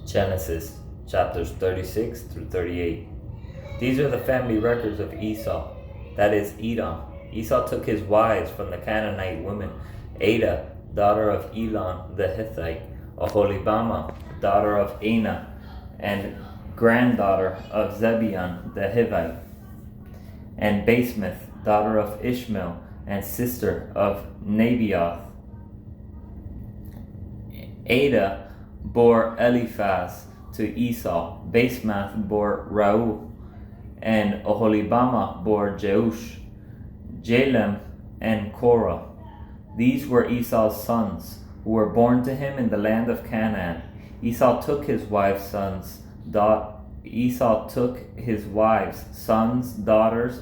Genesis chapters 36 through 38. These are the family records of Esau, that is Edom. Esau took his wives from the Canaanite women: Adah, daughter of Elon the Hittite; Oholibamah, daughter of Anah, and granddaughter of Zibeon the Hivite; and Basemath, daughter of Ishmael, and sister of Nebaioth. Adah bore Eliphaz to Esau; Basemath bore Reu; and Oholibamah bore Jeush, Jalem, and Korah. These were Esau's sons, who were born to him in the land of Canaan. Esau took his wives' sons, daughters,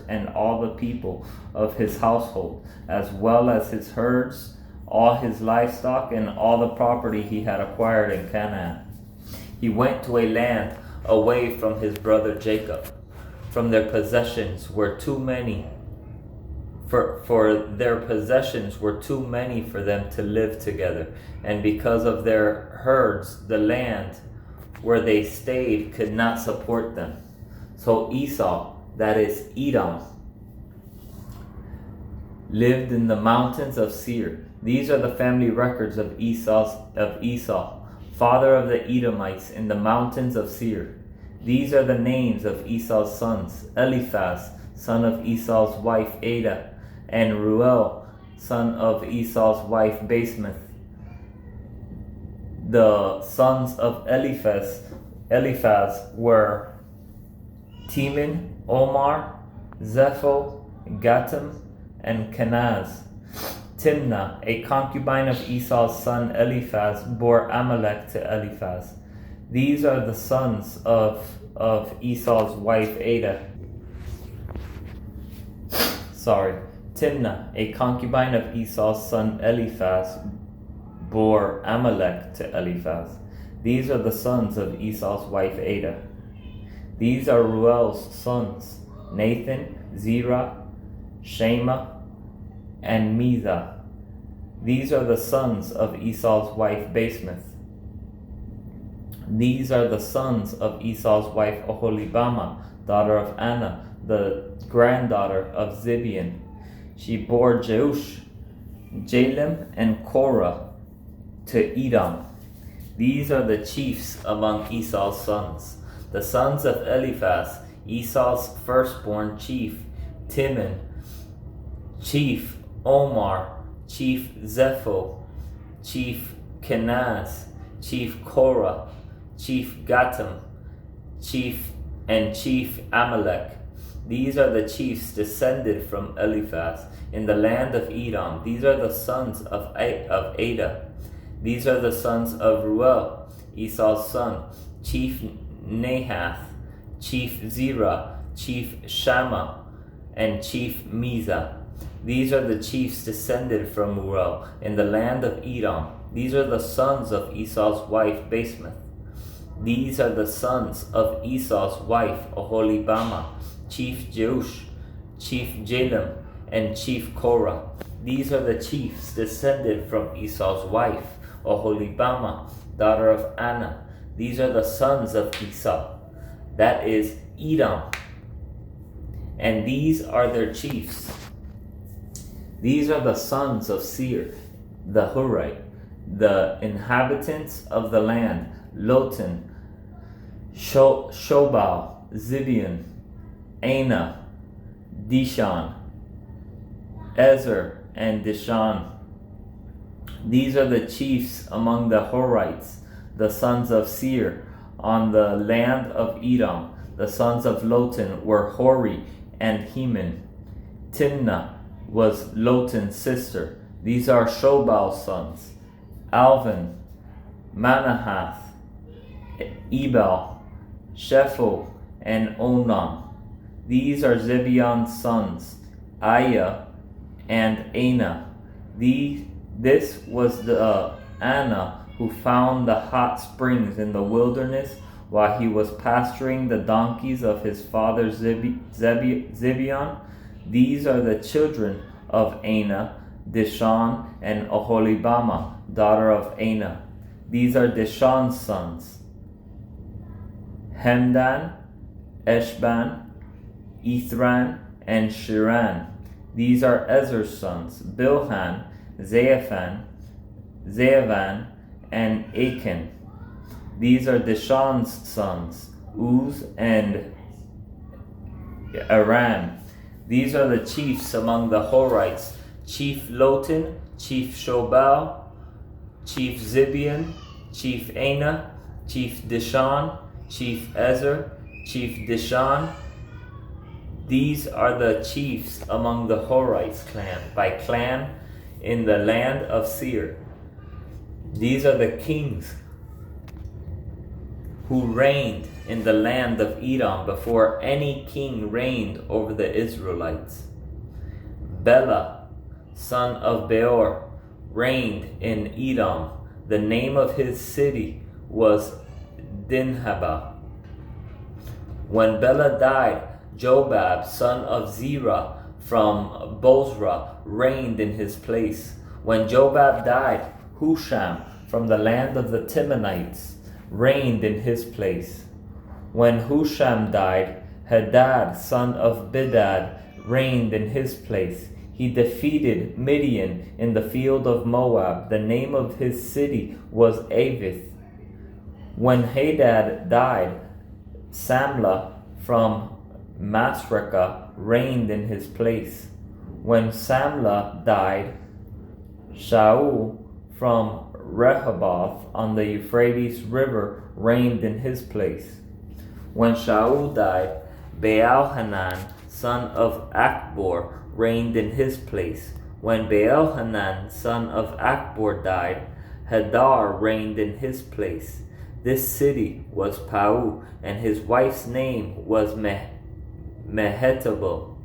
and all the people of his household, as well as his herds, all his livestock, and all the property he had acquired in Canaan. He went to a land away from his brother Jacob, from their possessions were too many. For their possessions were too many for them to live together, and because of their herds, the land where they stayed could not support them. So Esau, that is Edom, lived in the mountains of Seir. These are the family records of Esau, father of the Edomites, in the mountains of Seir. These are the names of Esau's sons: Eliphaz, son of Esau's wife Adah, and Reuel, son of Esau's wife Basemath. The sons of Eliphaz were Teman, Omar, Zepho, Gatam, and Kenaz. Timnah, a concubine of Esau's son Eliphaz, bore Amalek to Eliphaz. These are the sons of Esau's wife Adah. Timnah, a concubine of Esau's son Eliphaz, bore Amalek to Eliphaz. These are the sons of Esau's wife Adah. These are Reuel's sons: Nathan, Zerah, Shema, and Mizah. These are the sons of Esau's wife Basemath. These are the sons of Esau's wife Oholibamah, daughter of Anah, the granddaughter of Zibeon. She bore Jeush, Jalem, and Korah to Edom. These are the chiefs among Esau's sons. The sons of Eliphaz, Esau's firstborn: chief Teman, chief Omar, chief Zepho, chief Kenaz, chief Korah, chief Gatam, chief Amalek. These are the chiefs descended from Eliphaz in the land of Edom. These are the sons of Adah. These are the sons of Reuel, Esau's son: chief Nahath, chief Zerah, chief Shammah, and chief Mizah. These are the chiefs descended from Reuel in the land of Edom. These are the sons of Esau's wife Basemath. These are the sons of Esau's wife Oholibamah, chief Jeush, chief Jalem, and chief Korah. These are the chiefs descended from Esau's wife Oholibamah, daughter of Anah. These are the sons of Esau, that is Edom, and these are their chiefs. These are the sons of Seir, the Hurite, the inhabitants of the land: Lotan, Shobal, Zibeon, Anah, Dishon, Ezer, and Dishon. These are the chiefs among the Horites, the sons of Seir, on the land of Edom. The sons of Lotan were Hori and Heman. Timnah was Lotan's sister. These are Shobal's sons: Alvan, Manahath, Ebal, Shepho, and Onan. These are Zibeon's sons: Aya and Anah. This was the Anah who found the hot springs in the wilderness while he was pasturing the donkeys of his father Zibeon. These are the children of Anah: Dishon and Oholibamah, daughter of Anah. These are Dishon's sons: Hemdan, Eshban, Ithran, and Shiran. These are Ezer's sons, Bilhan, Zeavan, and Achan. These are Dishan's sons, Uz and Aram. These are the chiefs among the Horites, Chief Lotan, Chief Shobal, Chief Zibeon, Chief Anah, Chief Dishan, Chief Ezer, Chief Dishan. These are the chiefs among the Horites clan, by clan in the land of Seir. These are the kings who reigned in the land of Edom before any king reigned over the Israelites. Bela, son of Beor, reigned in Edom. The name of his city was Dinhabah. When Bela died, Jobab, son of Zerah from Bozrah, reigned in his place. When Jobab died, Husham from the land of the Timonites reigned in his place. When Husham died, Hadad, son of Bedad, reigned in his place. He defeated Midian in the field of Moab. The name of his city was Avith. When Hadad died, Samlah from Masrekah reigned in his place. When Samlah died, Shaul from Rehoboth on the Euphrates River reigned in his place. When Shaul died, Baal-Hanan, son of Achbor, reigned in his place. When Baal-Hanan, son of Achbor, died, Hadar reigned in his place. This city was Pau, and his wife's name was Mehetabel,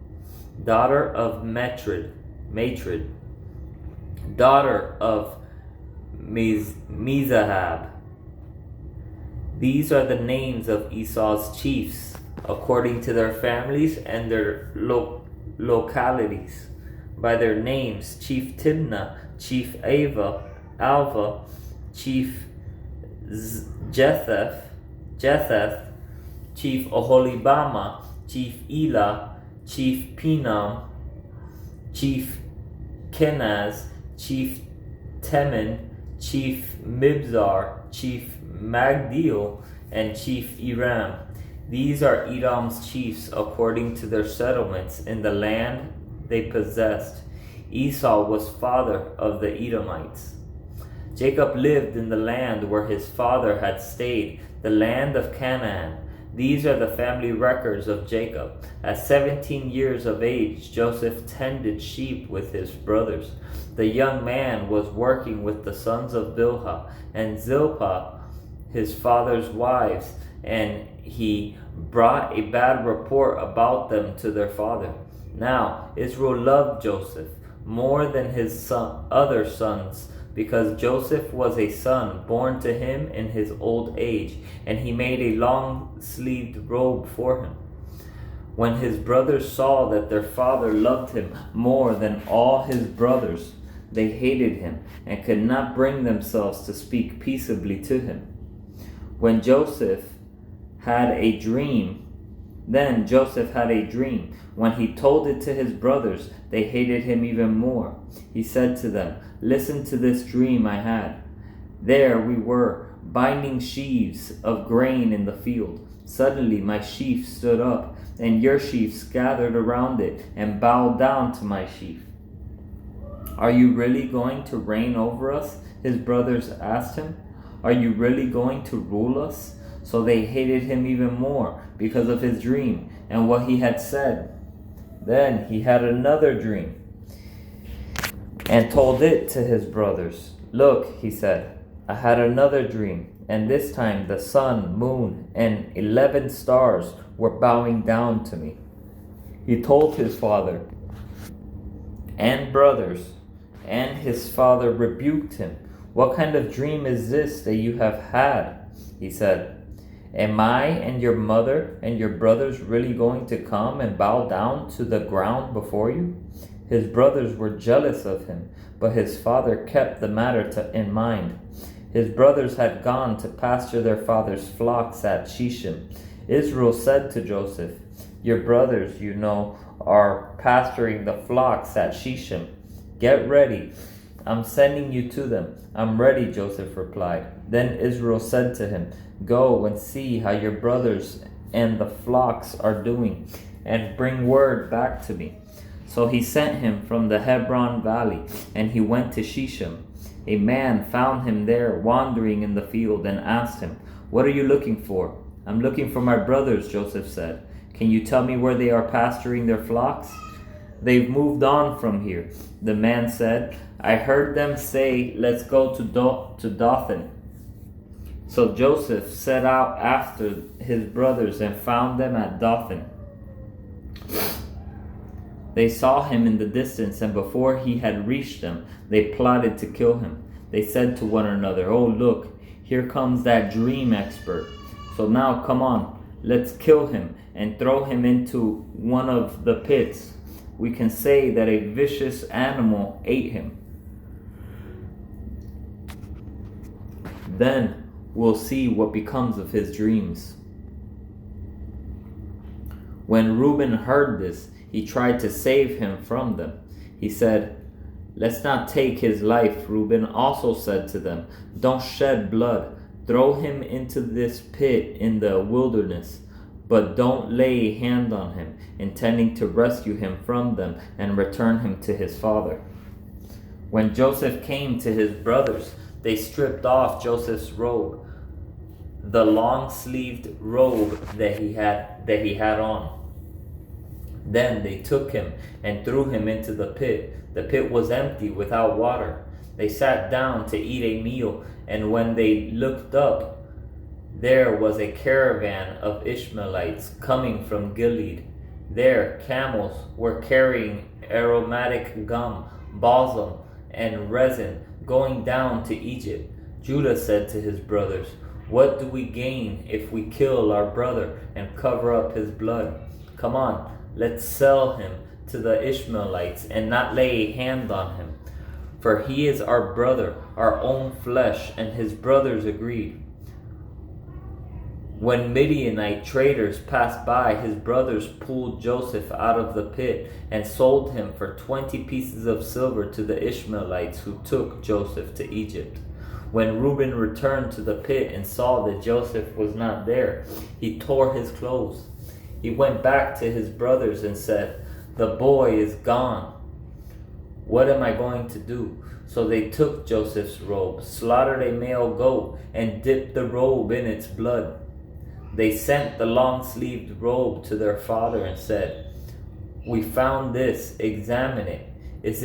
daughter of Matred, daughter of Mezahab. These are the names of Esau's chiefs, according to their families and their localities. By their names: Chief Timnah, Chief Alva, Chief Jetheth, Chief Oholibama, Chief Elah, Chief Pinam, Chief Kenaz, Chief Teman, Chief Mibzar, Chief Magdiel, and Chief Iram. These are Edom's chiefs according to their settlements in the land they possessed. Esau was father of the Edomites. Jacob lived in the land where his father had stayed, the land of Canaan. These are the family records of Jacob. At 17 years of age, Joseph tended sheep with his brothers. The young man was working with the sons of Bilhah and Zilpah, his father's wives, and he brought a bad report about them to their father. Now Israel loved Joseph more than his other sons, because Joseph was a son born to him in his old age, and he made a long-sleeved robe for him. When his brothers saw that their father loved him more than all his brothers, they hated him and could not bring themselves to speak peaceably to him. Then Joseph had a dream. When he told it to his brothers, they hated him even more. He said to them, "Listen to this dream I had. There we were, binding sheaves of grain in the field. Suddenly my sheaf stood up, and your sheaves gathered around it and bowed down to my sheaf." "Are you really going to reign over us?" his brothers asked him. "Are you really going to rule us?" So they hated him even more because of his dream and what he had said. Then he had another dream and told it to his brothers. "Look," he said, "I had another dream, and this time the sun, moon, and 11 stars were bowing down to me." He told his father and brothers, and his father rebuked him. "What kind of dream is this that you have had?" he said. "Am I and your mother and your brothers really going to come and bow down to the ground before you?" His brothers were jealous of him, but his father kept the matter in mind. His brothers had gone to pasture their father's flocks at Shechem. Israel said to Joseph, "Your brothers, you know, are pasturing the flocks at Shechem. Get ready. I'm sending you to them." "I'm ready," Joseph replied. Then Israel said to him, "Go and see how your brothers and the flocks are doing, and bring word back to me." So he sent him from the Hebron valley, and he went to Shechem. A man found him there wandering in the field and asked him, "What are you looking for?" "I'm looking for my brothers," Joseph said. "Can you tell me where they are pasturing their flocks?" "They've moved on from here," the man said. "I heard them say, 'Let's go to Dothan.'" So Joseph set out after his brothers and found them at Dothan. They saw him in the distance, and before he had reached them, they plotted to kill him. They said to one another, "Oh, look, here comes that dream expert. So now come on, let's kill him and throw him into one of the pits. We can say that a vicious animal ate him. Then we'll see what becomes of his dreams." When Reuben heard this, he tried to save him from them. He said, "Let's not take his life." Reuben also said to them, "Don't shed blood. Throw him into this pit in the wilderness, but don't lay a hand on him, intending to rescue him from them and return him to his father." When Joseph came to his brothers, they stripped off Joseph's robe, the long-sleeved robe that he had on. Then they took him and threw him into the pit. The pit was empty, without water. They sat down to eat a meal, and when they looked up, there was a caravan of Ishmaelites coming from Gilead. Their camels were carrying aromatic gum, balsam, and resin, going down to Egypt. Judah said to his brothers, "What do we gain if we kill our brother and cover up his blood? Come on, let's sell him to the Ishmaelites and not lay a hand on him. For he is our brother, our own flesh." And his brothers agreed. When Midianite traders passed by, his brothers pulled Joseph out of the pit and sold him for 20 pieces of silver to the Ishmaelites who took Joseph to Egypt. When Reuben returned to the pit and saw that Joseph was not there, he tore his clothes. He went back to his brothers and said, "The boy is gone. What am I going to do?" So they took Joseph's robe, slaughtered a male goat, and dipped the robe in its blood. They sent the long-sleeved robe to their father and said, "We found this. Examine it. Is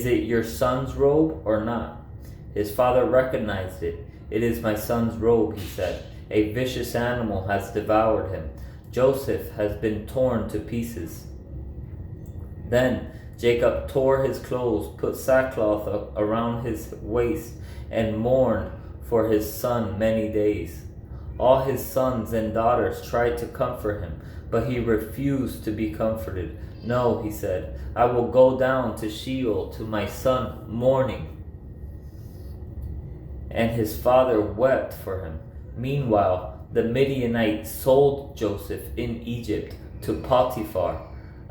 it your son's robe or not?" His father recognized it. "It is my son's robe," he said. "A vicious animal has devoured him. Joseph has been torn to pieces." Then Jacob tore his clothes, put sackcloth around his waist, and mourned for his son many days. All his sons and daughters tried to comfort him, but he refused to be comforted. "No," he said, "I will go down to Sheol to my son mourning." And his father wept for him. Meanwhile, the Midianites sold Joseph in Egypt to Potiphar,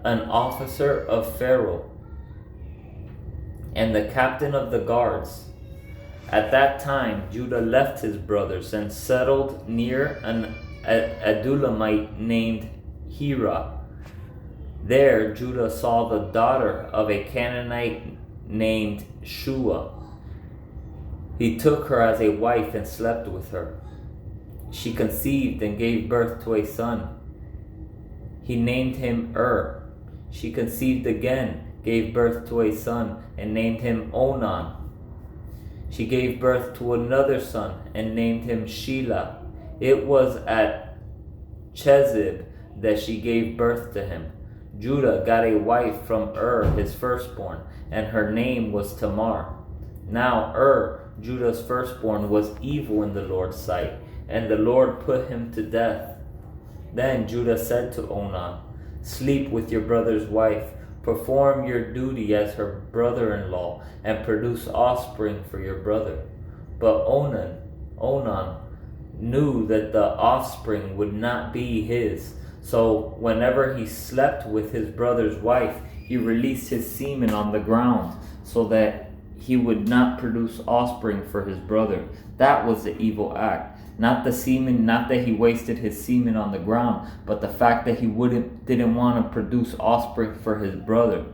an officer of Pharaoh, and the captain of the guards. At that time, Judah left his brothers and settled near an Adulamite named Hira. There, Judah saw the daughter of a Canaanite named Shua. He took her as a wife and slept with her. She conceived and gave birth to a son. He named him She conceived again, gave birth to a son, and named him Onan. She gave birth to another son and named him Shelah. It was at Chezib that she gave birth to him. Judah got a wife from his firstborn, and her name was Tamar. Now Judah's firstborn, was evil in the Lord's sight, and the Lord put him to death. Then Judah said to Onan, "Sleep with your brother's wife, perform your duty as her brother-in-law, and produce offspring for your brother." But Onan knew that the offspring would not be his. So whenever he slept with his brother's wife, he released his semen on the ground so that he would not produce offspring for his brother. That was the evil act. Not the semen, not that he wasted his semen on the ground, but the fact that he didn't want to produce offspring for his brother.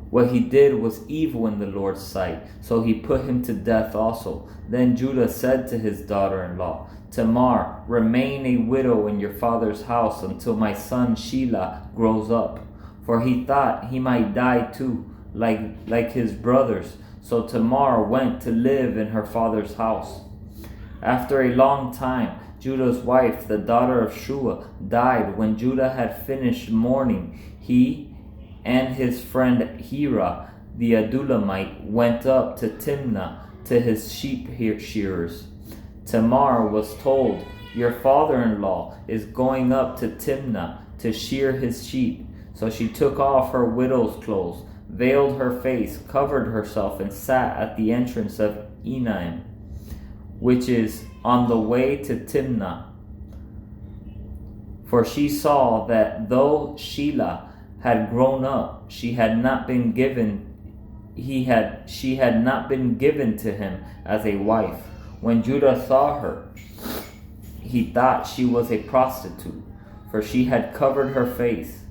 What he did was evil in the Lord's sight, so he put him to death also. Then Judah said to his daughter-in-law, Tamar, remain a widow in your father's house until my son Shelah grows up. For he thought he might die too, like his brothers. So Tamar went to live in her father's house. After a long time, Judah's wife, the daughter of Shua, died. When Judah had finished mourning, he and his friend Hira, the Adulamite, went up to Timnah to his sheep shearers. Tamar was told, Your father-in-law is going up to Timnah to shear his sheep. So she took off her widow's clothes, veiled her face, covered herself, and sat at the entrance of Enaim, which is on the way to Timnah. For she saw that though Shelah had grown up, she had not been given to him as a wife. When Judah saw her, he thought she was a prostitute, for she had covered her face.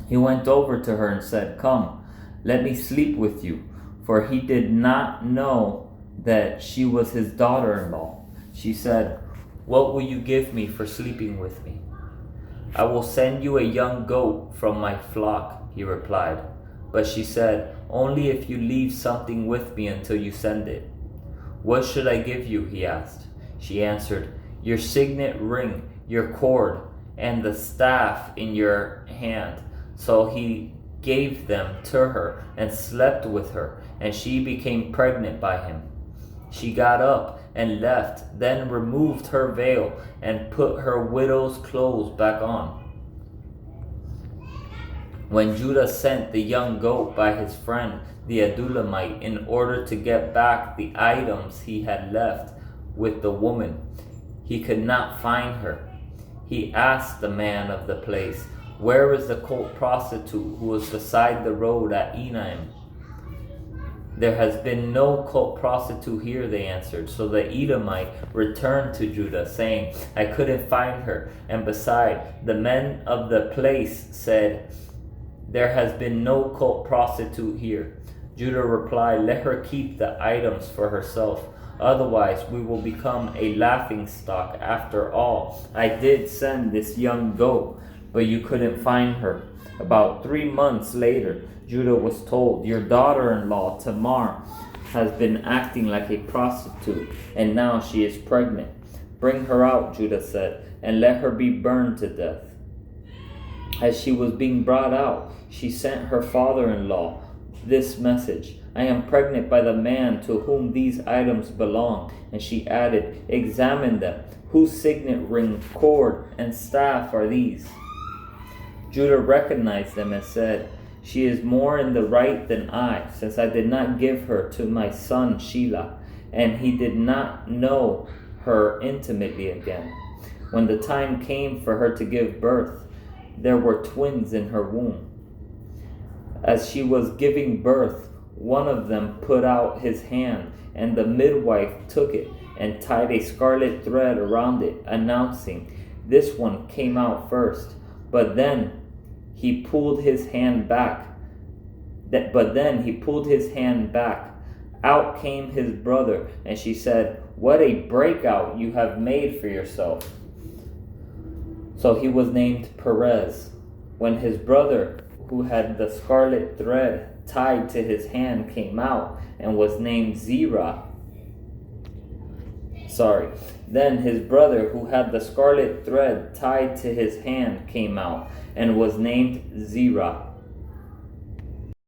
He went over to her and said, Come, let me sleep with you, for he did not know that she was his daughter-in-law. She said, What will you give me for sleeping with me? I will send you a young goat from my flock, he replied. But she said, Only if you leave something with me until you send it. What should I give you? He asked. She answered, Your signet ring, your cord, and the staff in your hand. So he gave them to her and slept with her, and she became pregnant by him. She got up and left, then removed her veil and put her widow's clothes back on. When Judah sent the young goat by his friend the Adulamite in order to get back the items he had left with the woman, he could not find her. He asked the man of the place, Where is the cult prostitute who was beside the road at Enaim? There has been no cult prostitute here, they answered. So the Edomite returned to Judah, saying, I couldn't find her. And beside, the men of the place said, There has been no cult prostitute here. Judah replied, Let her keep the items for herself. Otherwise, we will become a laughingstock. After all, I did send this young goat, but you couldn't find her. About 3 months later, Judah was told, Your daughter-in-law, Tamar, has been acting like a prostitute, and now she is pregnant. Bring her out, Judah said, and let her be burned to death. As she was being brought out, she sent her father-in-law this message, I am pregnant by the man to whom these items belong. And she added, Examine them. Whose signet ring, cord, and staff are these? Judah recognized them and said, She is more in the right than I, since I did not give her to my son Shelah, and he did not know her intimately again. When the time came for her to give birth, there were twins in her womb. As she was giving birth, one of them put out his hand, and the midwife took it and tied a scarlet thread around it, announcing, This one came out first. But then he pulled his hand back. Out came his brother, and she said, What a breakout you have made for yourself. So he was named Perez. When his brother, who had the scarlet thread tied to his hand, came out and was named Zerah. Then his brother, who had the scarlet thread tied to his hand, came out and was named Zerah.